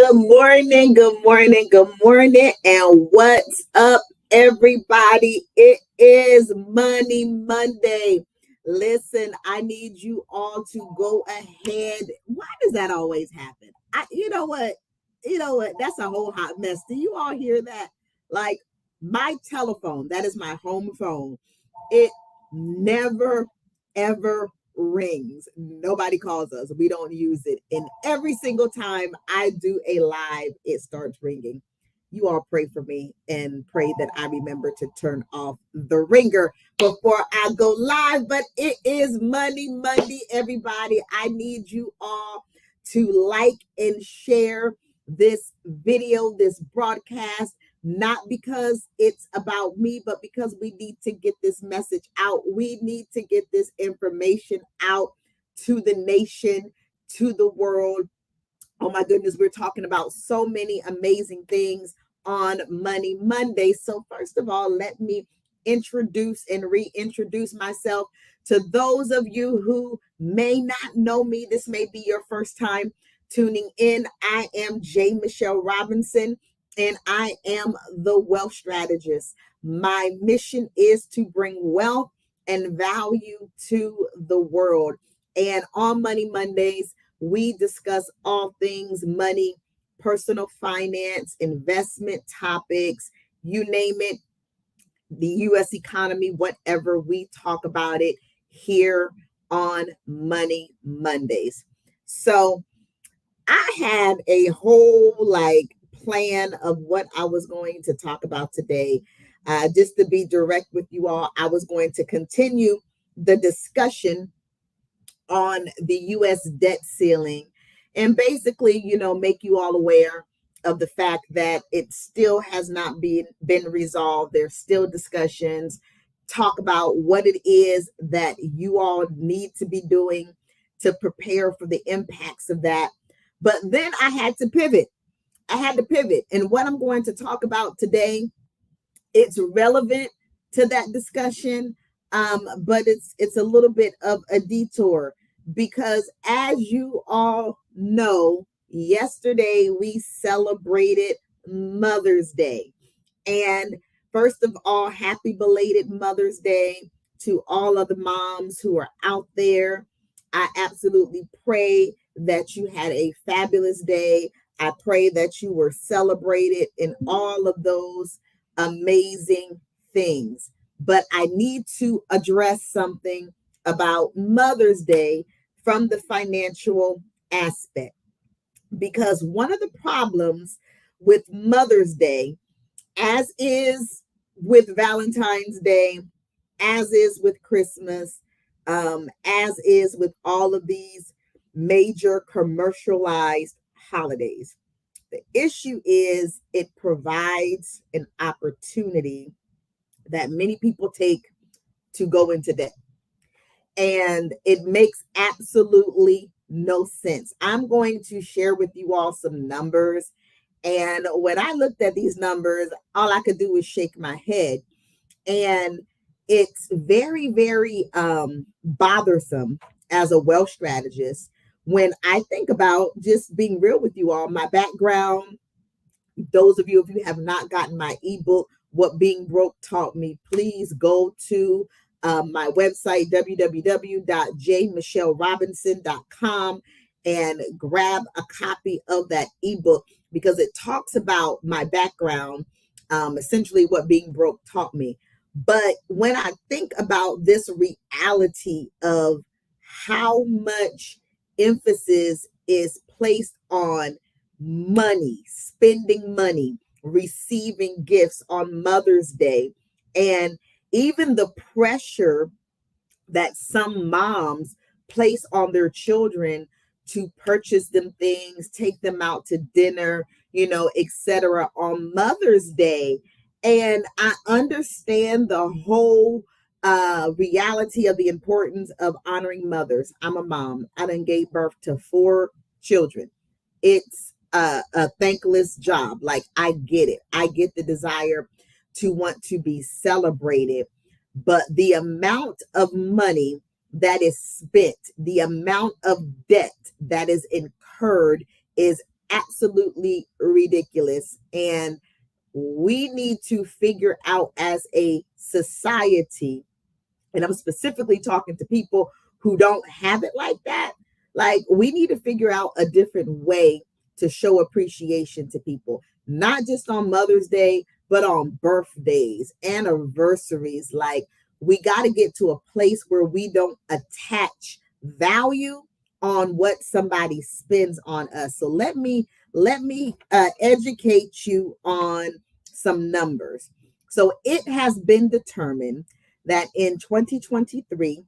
Good morning, and what's up, everybody? It is Money Monday. Listen, I need you all to go ahead. Why does that always happen? You know what? That's a whole hot mess. Do you all hear that? Like my telephone, that is my home phone. It never ever rings. Nobody calls us. We don't use it. And every single time I do a live, it starts ringing. You all pray for me and pray that I remember to turn off the ringer before I go live. But it is Money Monday, everybody. I need you all to like and share this video, this broadcast, not because it's about me, but because we need to get this message out. We need to get this information out to the nation, to the world. Oh my goodness, we're talking about so many amazing things on Money Monday. So first of all, let me introduce and reintroduce myself to those of you who may not know me. This may be your first time tuning in. I am Michelle Robinson, and I am the wealth strategist. My mission is to bring wealth and value to the world. And on Money Mondays, we discuss all things money, personal finance, investment topics, you name it, the U.S. economy, whatever, we talk about it here on Money Mondays. So I had a whole plan of what I was going to talk about today. Just to be direct with you all, I was going to continue the discussion on the U.S. debt ceiling and basically, make you all aware of the fact that it still has not been resolved. There's still discussions, talk about what it is that you all need to be doing to prepare for the impacts of that. But then I had to pivot. And what I'm going to talk about today, it's relevant to that discussion, but it's a little bit of a detour because, as you all know, yesterday we celebrated Mother's Day. And first of all, happy belated Mother's Day to all of the moms who are out there. I absolutely pray that you had a fabulous day. I pray that you were celebrated in all of those amazing things. But I need to address something about Mother's Day from the financial aspect, because one of the problems with Mother's Day, as is with Valentine's Day, as is with Christmas, as is with all of these major commercialized holidays, the issue is it provides an opportunity that many people take to go into debt. And it makes absolutely no sense. I'm going to share with you all some numbers. And when I looked at these numbers, all I could do was shake my head. And it's very, very bothersome as a wealth strategist when I think about, just being real with you all, my background. Those of you, if you have not gotten my ebook, What Being Broke Taught Me, please go to my website, www.jmichellerobinson.com, and grab a copy of that ebook, because it talks about my background, essentially what being broke taught me. But when I think about this reality of how much emphasis is placed on money, spending money, receiving gifts on Mother's Day, and even the pressure that some moms place on their children to purchase them things, take them out to dinner, etc. on Mother's Day. And I understand the whole reality of the importance of honoring mothers. I'm a mom. I done gave birth to 4 children. It's a thankless job. I get it. I get the desire to want to be celebrated, but the amount of money that is spent, the amount of debt that is incurred is absolutely ridiculous. And we need to figure out as a society, and I'm specifically talking to people who don't have it like that. Like, we need to figure out a different way to show appreciation to people, not just on Mother's Day, but on birthdays, anniversaries. Like, we got to get to a place where we don't attach value on what somebody spends on us. So let me educate you on some numbers. So it has been determined that in 2023,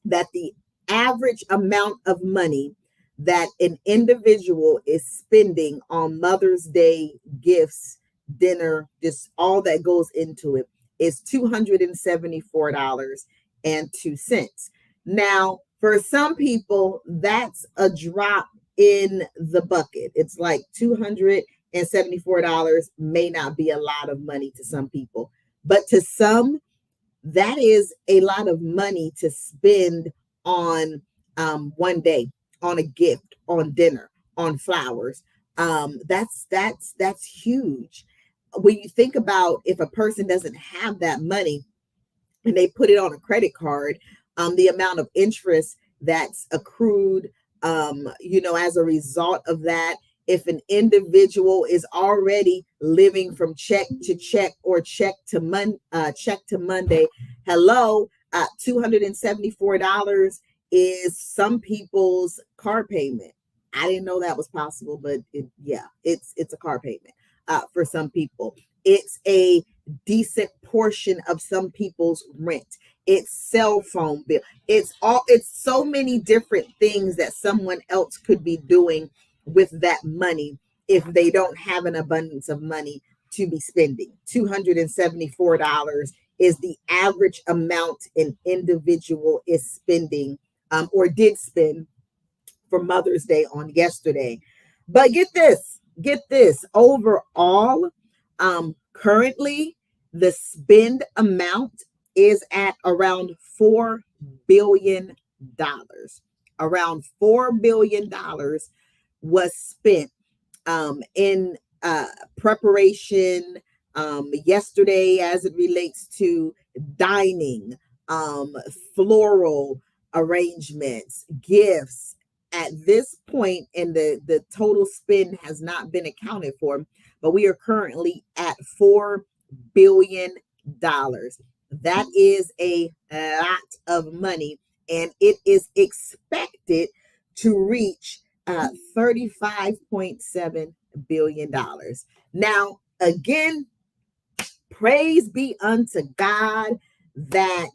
that the average amount of money that an individual is spending on Mother's Day gifts, dinner, just all that goes into it, is $274.02. Now, for some people, that's a drop in the bucket. It's like $274 may not be a lot of money to some people, but to some, that is a lot of money to spend on one day, on a gift, on dinner, on flowers. That's huge. When you think about, if a person doesn't have that money and they put it on a credit card, the amount of interest that's accrued, as a result of that. If an individual is already living from check to check or check to Monday, hello, $274 is some people's car payment. I didn't know that was possible, but it's a car payment for some people. It's a decent portion of some people's rent. It's cell phone bill. It's so many different things that someone else could be doing with that money if they don't have an abundance of money to be spending. $274 is the average amount an individual is spending, or did spend, for Mother's Day on yesterday. But get this, overall, currently the spend amount is at around $4 billion. Around $4 billion was spent in preparation yesterday, as it relates to dining, floral arrangements, gifts. At this point, and the total spend has not been accounted for, but we are currently at $4 billion. That is a lot of money, and it is expected to reach $35.7 billion. Now, again, praise be unto God that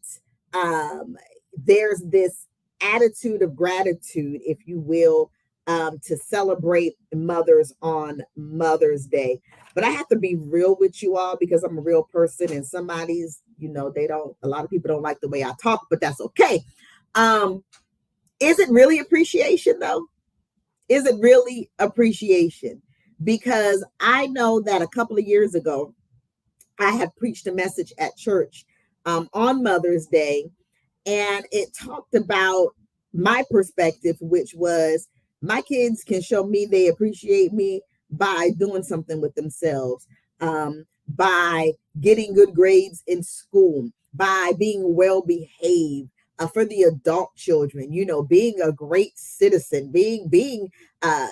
there's this attitude of gratitude, if you will, to celebrate mothers on Mother's Day. But I have to be real with you all, because I'm a real person, and somebody's, a lot of people don't like the way I talk, but that's okay. Is it really appreciation though? Is it really appreciation? Because I know that a couple of years ago, I had preached a message at church on Mother's Day, and it talked about my perspective, which was, my kids can show me they appreciate me by doing something with themselves, by getting good grades in school, by being well behaved. For the adult children, being a great citizen, being a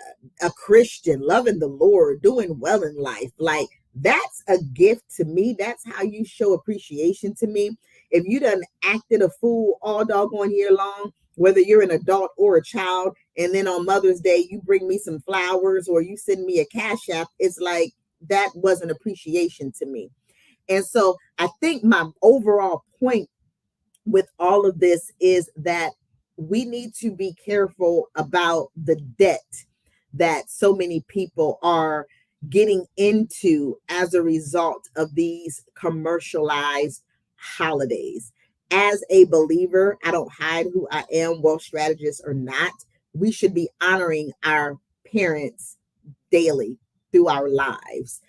Christian, loving the Lord, doing well in life. Like, that's a gift to me. That's how you show appreciation to me. If you done acted a fool all doggone year long, whether you're an adult or a child, and then on Mother's Day you bring me some flowers or you send me a cash app, it's like, that wasn't appreciation to me. And so I think my overall point with all of this is that we need to be careful about the debt that so many people are getting into as a result of these commercialized holidays. As a believer, I don't hide who I am, well, strategist or not. We should be honoring our parents daily through our lives,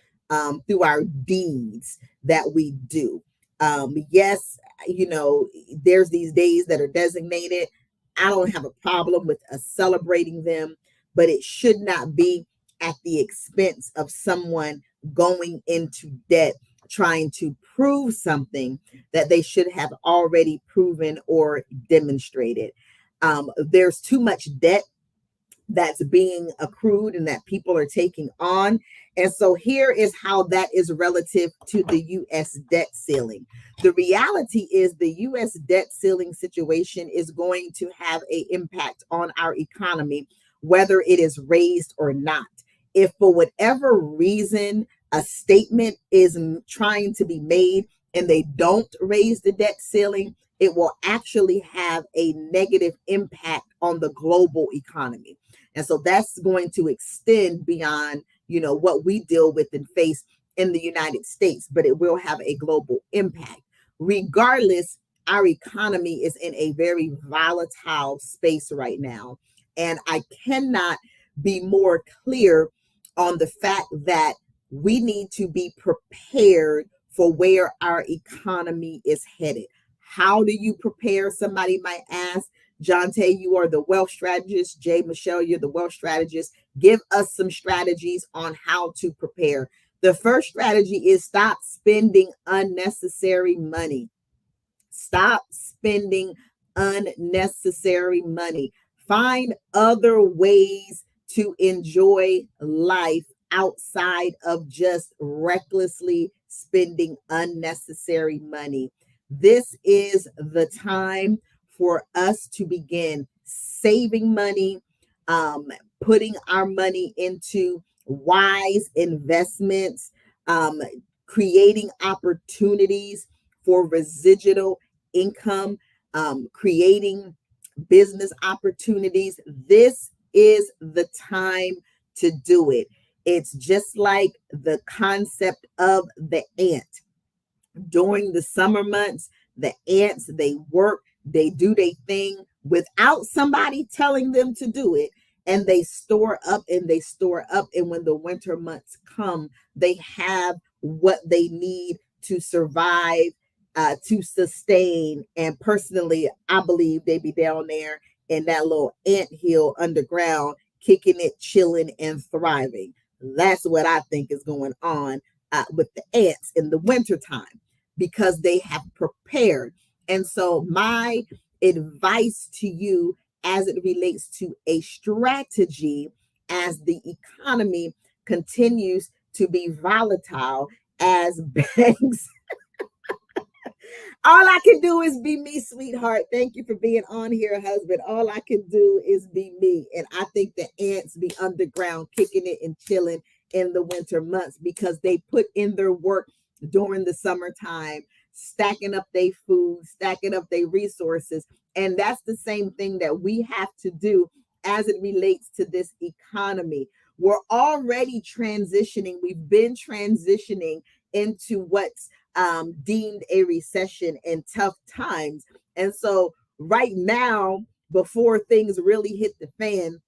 through our deeds that we do. Yes, there's these days that are designated. I don't have a problem with us celebrating them, but it should not be at the expense of someone going into debt, trying to prove something that they should have already proven or demonstrated. There's too much debt that's being accrued and that people are taking on. And so here is how that is relative to the US debt ceiling. The reality is the US debt ceiling situation is going to have an impact on our economy, whether it is raised or not. If for whatever reason a statement is trying to be made and they don't raise the debt ceiling, it will actually have a negative impact on the global economy. And so that's going to extend beyond, what we deal with and face in the United States, but it will have a global impact. Regardless, our economy is in a very volatile space right now. And I cannot be more clear on the fact that we need to be prepared for where our economy is headed. How do you prepare? Somebody might ask. Jonte, you are the wealth strategist. Jay, Michelle, you're the wealth strategist. Give us some strategies on how to prepare. The first strategy is stop spending unnecessary money. Stop spending unnecessary money. Find other ways to enjoy life outside of just recklessly spending unnecessary money. This is the time for us to begin saving money, putting our money into wise investments, creating opportunities for residual income, creating business opportunities. This is the time to do it. It's just like the concept of the ant. During the summer months, the ants, they work, they do their thing without somebody telling them to do it. And they store up and they store up. And when the winter months come, they have what they need to survive, to sustain. And personally, I believe they be down there in that little ant hill underground, kicking it, chilling, and thriving. That's what I think is going on with the ants in the wintertime, because they have prepared. And so my advice to you as it relates to a strategy as the economy continues to be volatile, as banks all I can do is be me, sweetheart. Thank you for being on here, husband. All I can do is be me. And I think the ants be underground, kicking it and chilling in the winter months, because they put in their work during the summertime, stacking up their food, stacking up their resources. And that's the same thing that we have to do as it relates to this economy. We're already transitioning. We've been transitioning into what's deemed a recession and tough times. And so right now, before things really hit the fan,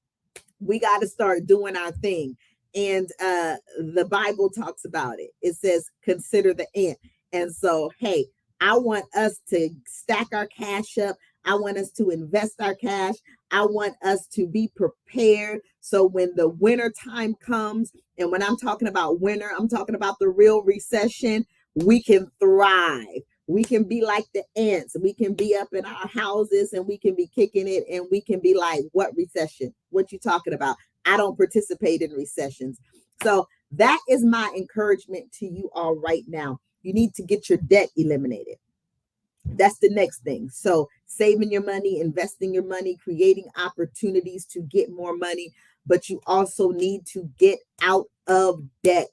we got to start doing our thing. And the Bible talks about it. It says, consider the ant. And so, hey, I want us to stack our cash up. I want us to invest our cash. I want us to be prepared. So when the winter time comes, and when I'm talking about winter, I'm talking about the real recession, we can thrive. We can be like the ants. We can be up in our houses and we can be kicking it, and we can be like, what recession? What you talking about? I don't participate in recessions. So that is my encouragement to you all right now. You need to get your debt eliminated. That's the next thing. So saving your money, investing your money, creating opportunities to get more money, but you also need to get out of debt.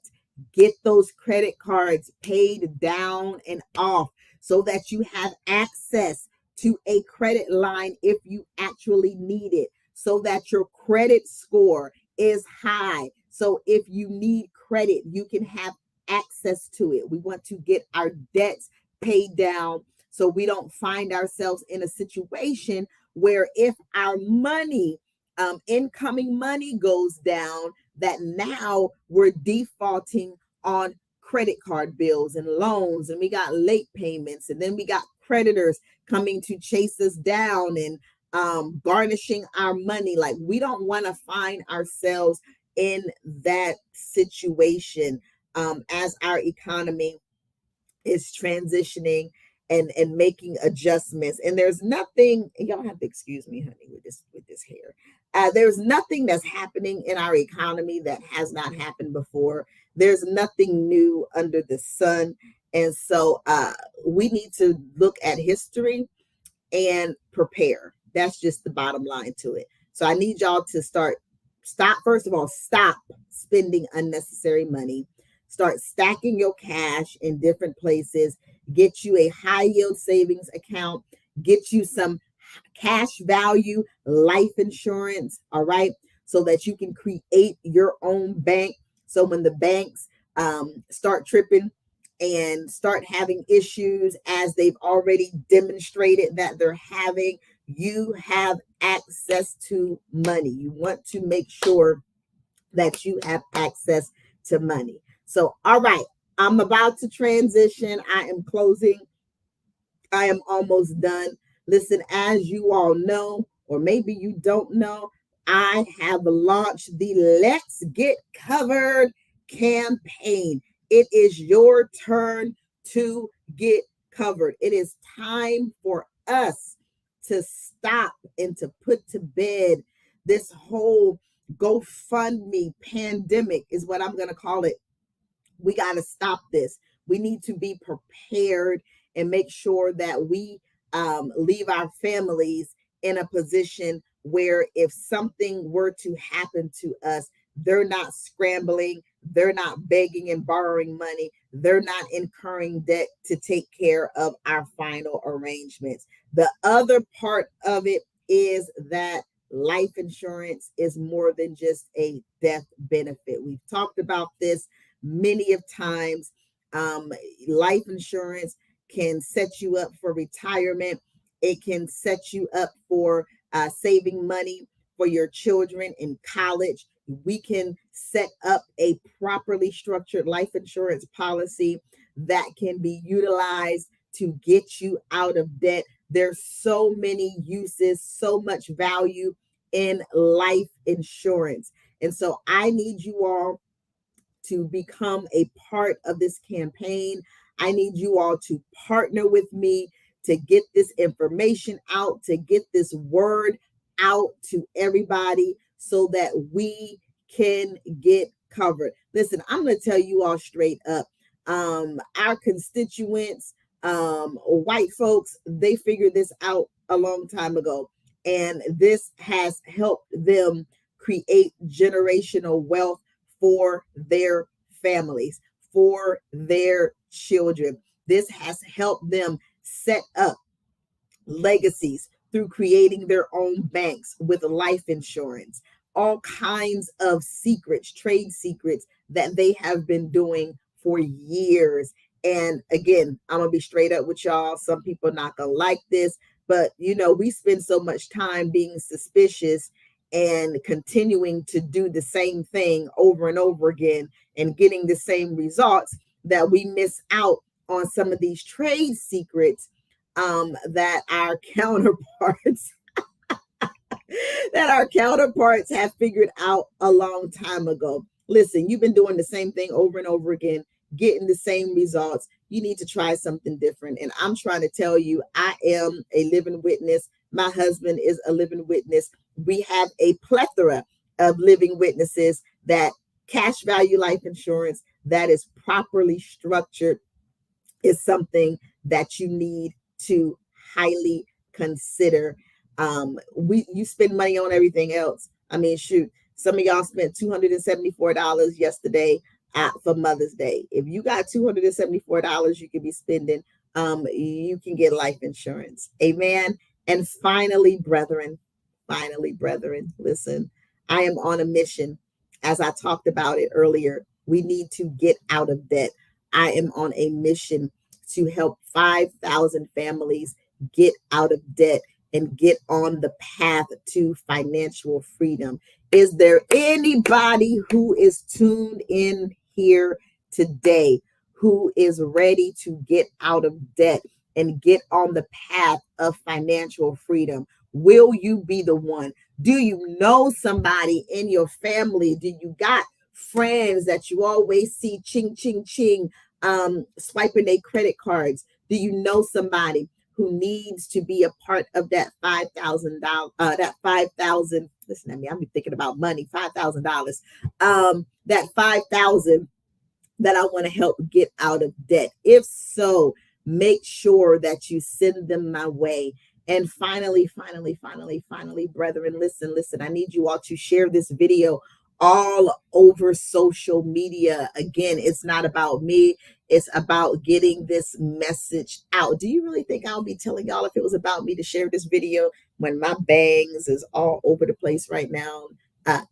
Get those credit cards paid down and off so that you have access to a credit line if you actually need it, so that your credit score is high. So if you need credit, you can have access to it. We want to get our debts paid down so we don't find ourselves in a situation where if our money, incoming money goes down, that now we're defaulting on credit card bills and loans, and we got late payments, and then we got creditors coming to chase us down and garnishing our money. Like, we don't want to find ourselves in that situation as our economy is transitioning and making adjustments. And there's nothing, y'all have to excuse me, honey, with this hair. There's nothing that's happening in our economy that has not happened before. There's nothing new under the sun. And so we need to look at history and prepare. That's just the bottom line to it. So I need y'all to first of all, stop spending unnecessary money. Start stacking your cash in different places. Get you a high yield savings account. Get you some cash value life insurance. All right. So that you can create your own bank. So when the banks start tripping and start having issues, as they've already demonstrated that they're having, you have access to money. You want to make sure that you have access to money. So, all right, I'm about to transition. I am closing. I am almost done. Listen, as you all know, or maybe you don't know, I have launched the Let's Get Covered campaign. It is your turn to get covered. It is time for us to stop and to put to bed this whole GoFundMe pandemic, is what I'm going to call it. We got to stop this. We need to be prepared and make sure that we leave our families in a position where if something were to happen to us, they're not scrambling, they're not begging and borrowing money, they're not incurring debt to take care of our final arrangements. The other part of it is that life insurance is more than just a death benefit. We've talked about this many of times. Life insurance can set you up for retirement. It can set you up for saving money for your children in college. We can set up a properly structured life insurance policy that can be utilized to get you out of debt. There's so many uses, so much value in life insurance. And so I need you all to become a part of this campaign. I need you all to partner with me to get this information out, to get this word out to everybody so that we can get covered. Listen, I'm going to tell you all straight up. Our constituents, white folks, they figured this out a long time ago. And this has helped them create generational wealth for their families, for their children. This has helped them set up legacies through creating their own banks with life insurance, all kinds of secrets, trade secrets that they have been doing for years. And again, I'm going to be straight up with y'all. Some people are not going to like this, but we spend so much time being suspicious and continuing to do the same thing over and over again and getting the same results that we miss out on some of these trade secrets that our counterparts have figured out a long time ago. Listen, you've been doing the same thing over and over again, getting the same results. You need to try something different. And I'm trying to tell you, I am a living witness. My husband is a living witness. We have a plethora of living witnesses that cash value life insurance that is properly structured is something that you need to highly consider. You spend money on everything else. I mean, shoot, some of y'all spent $274 yesterday for Mother's Day. If you got $274 you could be spending, you can get life insurance. Amen. And finally, brethren, listen, I am on a mission. As I talked about it earlier, we need to get out of debt. I am on a mission to help 5,000 families get out of debt and get on the path to financial freedom. Is there anybody who is tuned in here today who is ready to get out of debt and get on the path of financial freedom? Will you be the one? Do you know somebody in your family? Do you got friends that you always see ching, ching, ching, swiping their credit cards? Do you know somebody who needs to be a part of that $5,000, that 5,000, listen to me, I'm thinking about money, $5,000, that 5,000 that I want to help get out of debt? If so, make sure that you send them my way. And finally, brethren, listen, I need you all to share this video all over social media. Again, it's not about me. It's about getting this message out. Do you really think I'll be telling y'all if it was about me to share this video when my bangs is all over the place right now?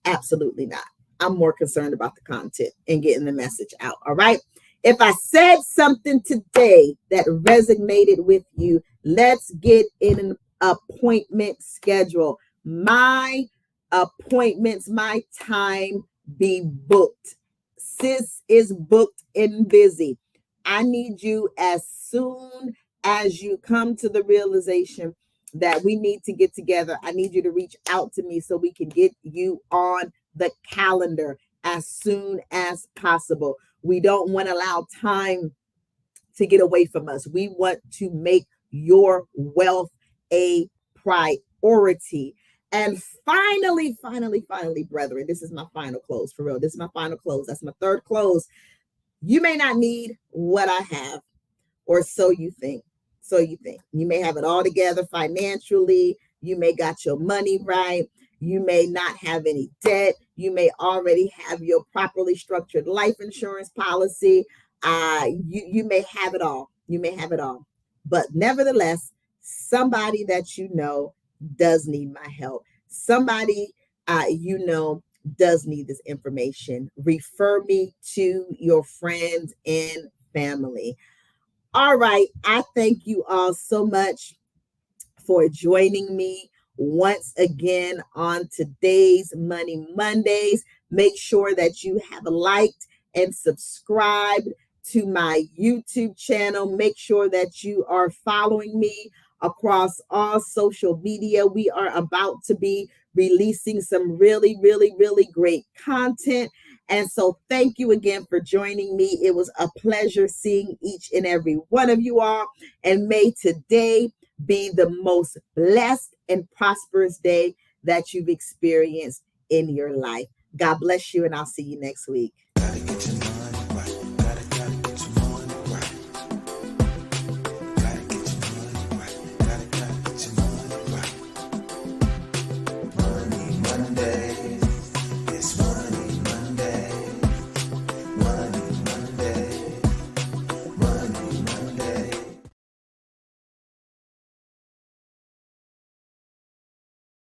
Absolutely not. I'm more concerned about the content and getting the message out. All right. If I said something today that resonated with you, let's get in an appointment schedule. My appointments, my time be booked. Sis is booked and busy. I need you as soon as you come to the realization that we need to get together. I need you to reach out to me so we can get you on the calendar as soon as possible. We don't want to allow time to get away from us. We want to make your wealth a priority. And finally, brethren, this is my final close for real. This is my final close. That's my third close. You may not need what I have, or so you think. So you think. You may have it all together financially. You may got your money right. You may not have any debt. You may already have your properly structured life insurance policy. You may have it all. You may have it all. But nevertheless, somebody that you know does need my help. Somebody you know does need this information. Refer me to your friends and family. All right. I thank you all so much for joining me once again on today's Money Mondays. Make sure that you have liked and subscribed to my YouTube channel. Make sure that you are following me across all social media. We are about to be releasing some really great content. And so thank you again for joining me. It was a pleasure seeing each and every one of you all. And may today be the most blessed and prosperous day that you've experienced in your life. God bless you, and I'll see you next week.